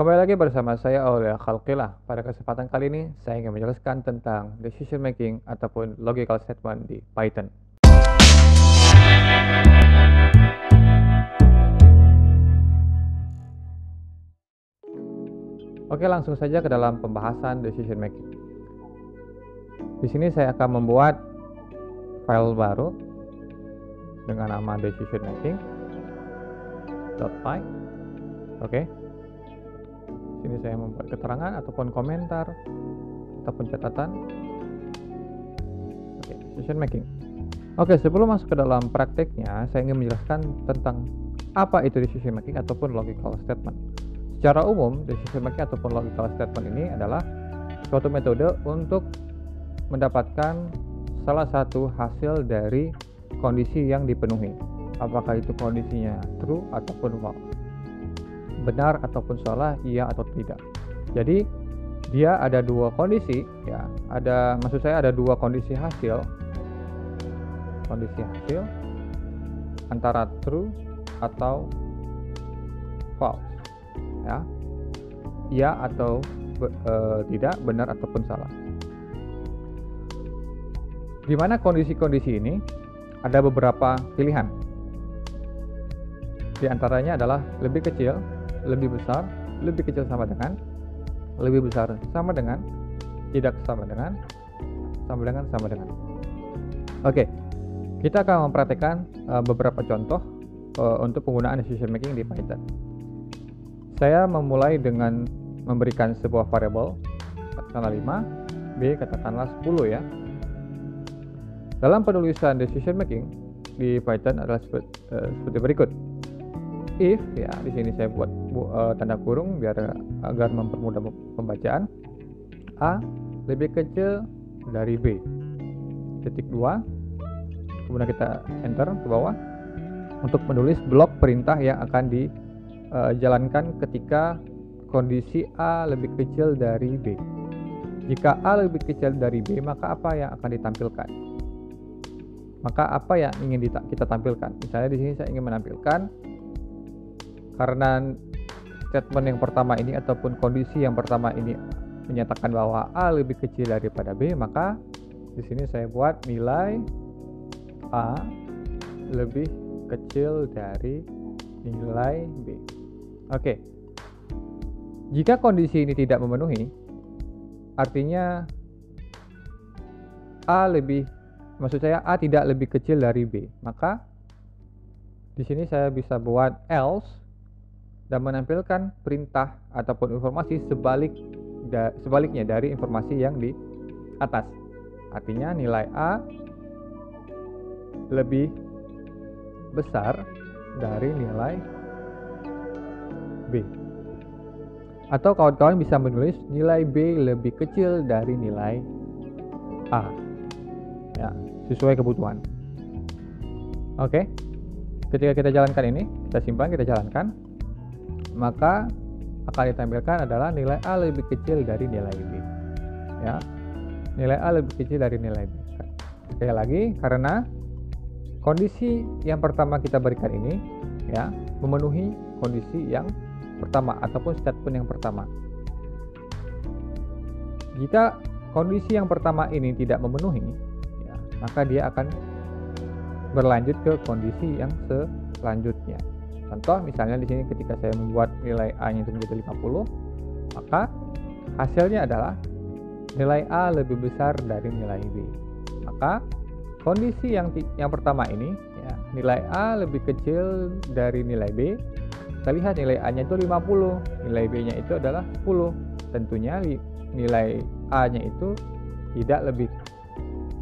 Kembali lagi bersama saya Aulia Khalqilah. Pada kesempatan kali ini, saya ingin menjelaskan tentang decision making ataupun logical statement di Python. Oke, langsung saja ke dalam pembahasan decision making. Di sini saya akan membuat file baru dengan nama decision making.py. Oke. Sini saya membuat keterangan ataupun komentar ataupun catatan. Oke, decision making. Oke, sebelum masuk ke dalam prakteknya, saya ingin menjelaskan tentang apa itu decision making ataupun logical statement. Secara umum, decision making ataupun logical statement ini adalah suatu metode untuk mendapatkan salah satu hasil dari kondisi yang dipenuhi. Apakah itu kondisinya true ataupun false, benar ataupun salah, iya atau tidak. Jadi dia ada dua kondisi, ya. Ada dua kondisi hasil. Kondisi hasil antara true atau false, ya. Iya atau tidak, benar ataupun salah. Di mana kondisi-kondisi ini ada beberapa pilihan. Di antaranya adalah lebih kecil, lebih besar, lebih kecil sama dengan, lebih besar sama dengan, tidak sama dengan, sama dengan, sama dengan. Oke, kita akan mempraktekkan beberapa contoh untuk penggunaan decision making di Python. Saya memulai dengan memberikan sebuah variabel, katakanlah 5, B katakanlah 10 ya. Dalam penulisan decision making di Python adalah seperti berikut. If, ya, di sini saya buat tanda kurung agar mempermudah pembacaan. A lebih kecil dari B. Titik 2. Kemudian kita enter ke bawah untuk menulis blok perintah yang akan dijalankan ketika kondisi A lebih kecil dari B. Jika A lebih kecil dari B, maka apa yang akan ditampilkan? Maka apa yang ingin kita tampilkan? Misalnya di sini saya ingin menampilkan, karena statement yang pertama ini ataupun kondisi yang pertama ini menyatakan bahwa A lebih kecil daripada B, maka di sini saya buat nilai A lebih kecil dari nilai B. Oke. Jika kondisi ini tidak memenuhi, artinya A tidak lebih kecil dari B. Maka di sini saya bisa buat else dan menampilkan perintah ataupun informasi sebaliknya dari informasi yang di atas. Artinya nilai A lebih besar dari nilai B. Atau kawan-kawan bisa menulis nilai B lebih kecil dari nilai A. Ya, sesuai kebutuhan. Oke. Ketika kita jalankan ini, kita simpan, kita jalankan, maka akan ditampilkan adalah nilai A lebih kecil dari nilai B. Ya. Nilai A lebih kecil dari nilai B. Sekali lagi, karena kondisi yang pertama kita berikan ini, ya, memenuhi kondisi yang pertama ataupun statement yang pertama. Jika kondisi yang pertama ini tidak memenuhi, ya, maka dia akan berlanjut ke kondisi yang selanjutnya. Contoh misalnya di sini ketika saya membuat nilai A-nya itu menjadi 50, maka hasilnya adalah nilai A lebih besar dari nilai B. Maka kondisi yang pertama ini, ya, nilai A lebih kecil dari nilai B. Kita lihat nilai A-nya itu 50, nilai B-nya itu adalah 10. Tentunya nilai A-nya itu tidak lebih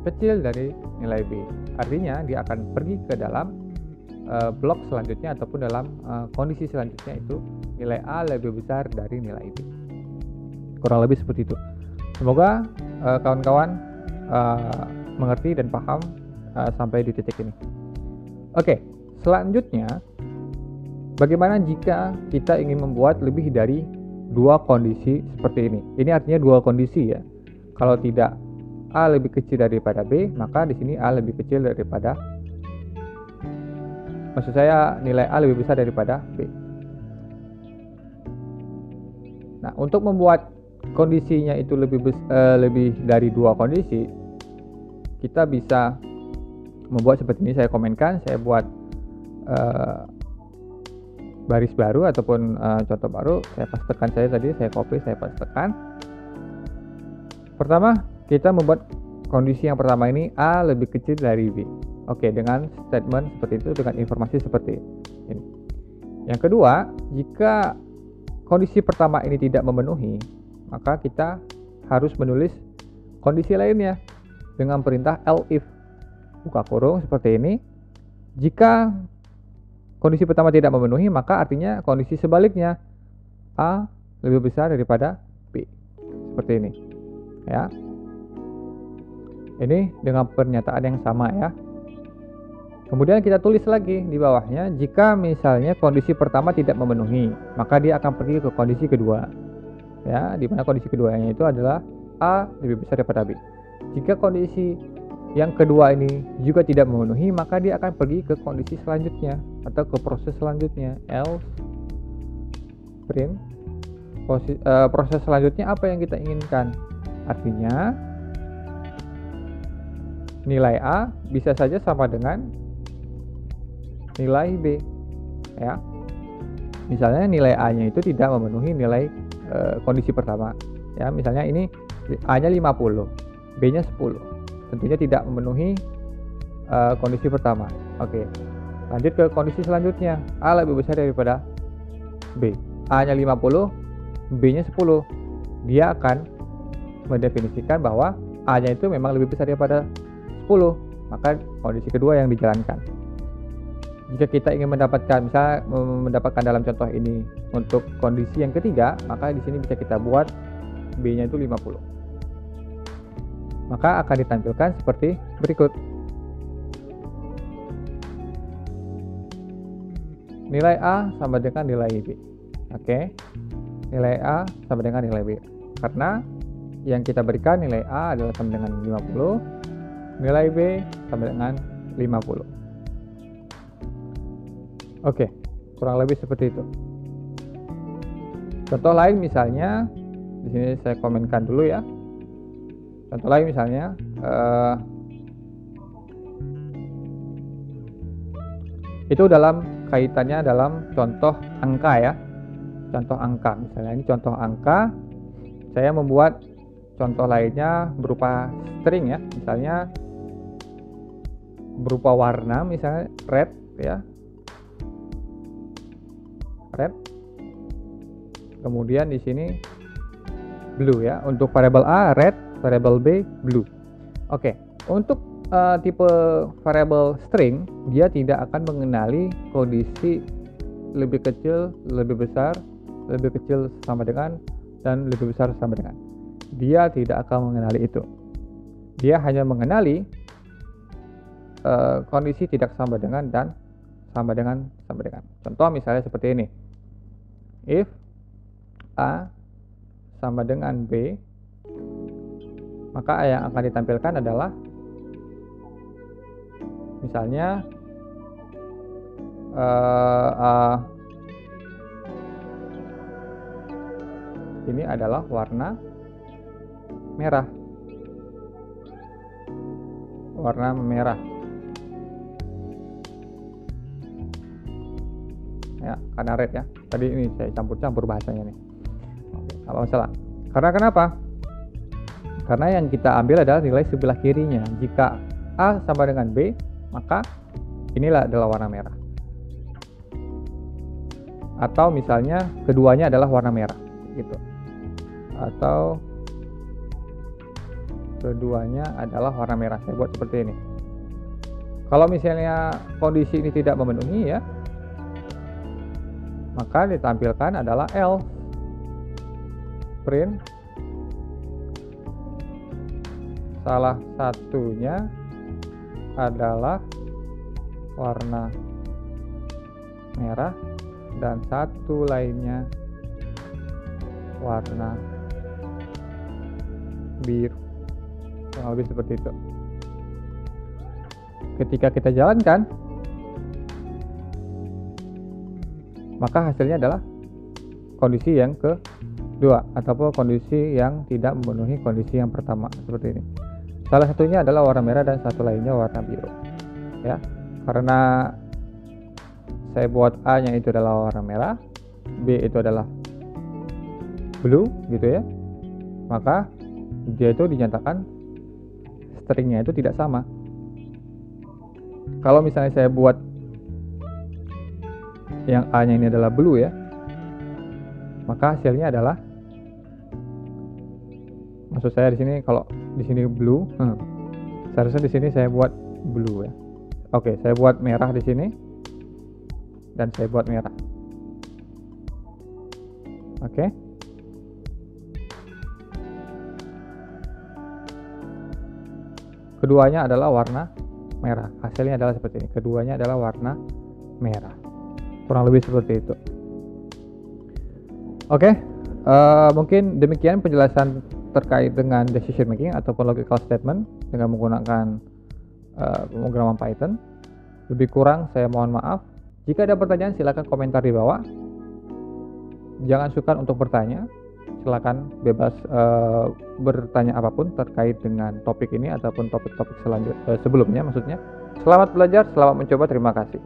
kecil dari nilai B. Artinya dia akan pergi ke dalam blok selanjutnya ataupun dalam kondisi selanjutnya, itu nilai A lebih besar dari nilai B. Kurang lebih seperti itu. Semoga kawan-kawan mengerti dan paham sampai di titik ini. Oke, selanjutnya bagaimana jika kita ingin membuat lebih dari dua kondisi seperti ini? Ini artinya dua kondisi ya. Kalau tidak A lebih kecil daripada B, maka di sini A lebih kecil daripada, maksud saya nilai A lebih besar daripada B. Nah, untuk membuat kondisinya itu lebih dari 2 kondisi, kita bisa membuat seperti ini. Saya komenkan, saya buat baris baru ataupun contoh baru. Saya pastekan, saya copy, saya pastekan. Pertama, kita membuat kondisi yang pertama ini A lebih kecil dari B. Oke, dengan statement seperti itu, dengan informasi seperti ini. Yang kedua, jika kondisi pertama ini tidak memenuhi, maka kita harus menulis kondisi lainnya dengan perintah elif, buka kurung seperti ini. Jika kondisi pertama tidak memenuhi, maka artinya kondisi sebaliknya, A lebih besar daripada B. Seperti ini. Ya. Ini dengan pernyataan yang sama ya. Kemudian kita tulis lagi di bawahnya, jika misalnya kondisi pertama tidak memenuhi, maka dia akan pergi ke kondisi kedua. Ya, di mana kondisi keduanya itu adalah A lebih besar daripada B. Jika kondisi yang kedua ini juga tidak memenuhi, maka dia akan pergi ke kondisi selanjutnya atau ke proses selanjutnya, else print. Proses selanjutnya apa yang kita inginkan? Artinya nilai A bisa saja sama dengan nilai B, ya. Misalnya nilai A-nya itu tidak memenuhi nilai kondisi pertama, ya. Misalnya ini A-nya 50, B-nya 10. Tentunya tidak memenuhi kondisi pertama. Oke, lanjut ke kondisi selanjutnya. A lebih besar daripada B. A-nya 50, B-nya 10. Dia akan mendefinisikan bahwa A-nya itu memang lebih besar daripada 10. Maka kondisi kedua yang dijalankan. Jika kita ingin mendapatkan dalam contoh ini untuk kondisi yang ketiga, maka di sini bisa kita buat B-nya itu 50. Maka akan ditampilkan seperti berikut. Nilai A sama dengan nilai B. Oke. Nilai A sama dengan nilai B. Karena yang kita berikan nilai A adalah sama dengan 50, nilai B sama dengan 50. Oke, kurang lebih seperti itu. Contoh lain misalnya, di sini saya komenkan dulu ya. Contoh lain misalnya, itu dalam kaitannya dalam contoh angka ya. Contoh angka, misalnya ini contoh angka. Saya membuat contoh lainnya berupa string ya. Misalnya berupa warna, misalnya red ya. Red. Kemudian di sini blue ya. Untuk variabel A red, variabel B blue. Oke, untuk tipe variabel string, dia tidak akan mengenali kondisi lebih kecil, lebih besar, lebih kecil sama dengan, dan lebih besar sama dengan. Dia tidak akan mengenali itu. Dia hanya mengenali kondisi tidak sama dengan dan sama dengan. Contoh misalnya seperti ini. If A sama dengan B, maka yang akan ditampilkan adalah misalnya ini adalah warna merah. Warna merah. Ya, karena red ya. Tadi ini saya campur-campur bahasanya nih. Oke, apa masalah. Karena kenapa? Karena yang kita ambil adalah nilai sebelah kirinya. Jika A sama dengan B, maka inilah adalah warna merah. Atau misalnya keduanya adalah warna merah, gitu. Atau keduanya adalah warna merah. Saya buat seperti ini. Kalau misalnya kondisi ini tidak memenuhi ya, maka ditampilkan adalah else print salah satunya adalah warna merah dan satu lainnya warna biru. Kurang lebih seperti itu. Ketika kita jalankan, maka hasilnya adalah kondisi yang dua, ataupun kondisi yang tidak memenuhi kondisi yang pertama seperti ini. Salah satunya adalah warna merah dan satu lainnya warna biru. Ya, karena saya buat A-nya itu adalah warna merah, B itu adalah blue gitu ya, maka dia itu dinyatakan stringnya itu tidak sama. Kalau misalnya saya buat yang A-nya ini adalah blue ya, maka hasilnya adalah, maksud saya di sini kalau di sini blue, seharusnya di sini saya buat blue ya. Oke, saya buat merah di sini dan saya buat merah. Oke. Keduanya adalah warna merah. Hasilnya adalah seperti ini. Keduanya adalah warna merah. Kurang lebih seperti itu. Oke, mungkin demikian penjelasan terkait dengan decision making ataupun logical statement dengan menggunakan pemrograman Python. Lebih kurang saya mohon maaf. Jika ada pertanyaan silakan komentar di bawah. Jangan sukar untuk bertanya. Silakan bebas bertanya apapun terkait dengan topik ini ataupun topik-topik sebelumnya maksudnya. Selamat belajar, selamat mencoba, terima kasih.